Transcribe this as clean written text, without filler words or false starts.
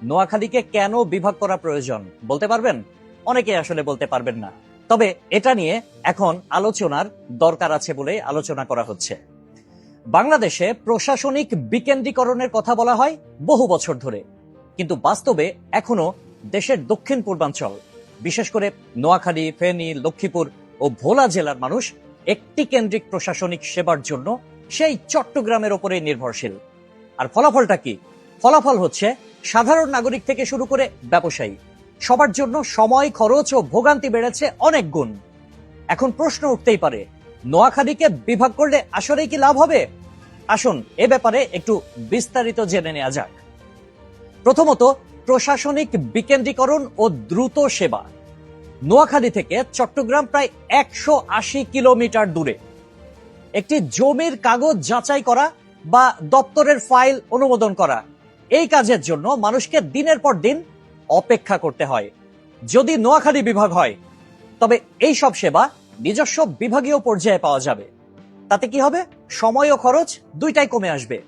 নোয়াখালীকে কেন বিভাগ করা প্রয়োজন বলতে পারবেন? অনেকে আসলে বলতে পারবেন না, তবে এটা নিয়ে এখন আলোচনার দরকার আছে বলে আলোচনা করা হচ্ছে। বাংলাদেশে প্রশাসনিক বিকেন্দ্রীকরণের কথা বলা হয় বহু বছর ধরে, কিন্তু বাস্তবে এখনো দেশের দক্ষিণ পূর্বাঞ্চল, বিশেষ করে নোয়াখালী, ফেনী, লক্ষ্মীপুর ও ভোলা জেলার মানুষ একটি কেন্দ্রিক প্রশাসনিক সেবার জন্য সেই চট্টগ্রামের ওপরে নির্ভরশীল। আর ফলাফলটা কি? ফলাফল হচ্ছে সাধারণ নাগরিক থেকে শুরু করে ব্যবসায়ী সবার জন্য সময়, খরচ ও ভোগান্তি বেড়েছে অনেক গুণ। এখন প্রশ্ন উঠতেই পারে, নোয়াখালীকে বিভাগ করলে আসলেই কি লাভ হবে? আসুন এ ব্যাপারে একটু বিস্তারিত জেনে নেওয়া যাক। প্রথমত, প্রশাসনিক বিকেন্দ্রীকরণ ও দ্রুত সেবা। নোয়াখালী থেকে চট্টগ্রাম প্রায় 180 কিলোমিটার দূরে। একটি জমির কাগজ যাচাই করা বা দপ্তরের ফাইল অনুমোদন করা, এই কাজের জন্য মানুষকে দিনের পর দিন অপেক্ষা করতে হয়। যদি নোয়াখালী বিভাগ হয়, তবে এই সব সেবা নিজস্ব বিভাগীয় পর্যায়ে পাওয়া যাবে। তাতে কি হবে? সময় ও খরচ দুইটাই কমে আসবে।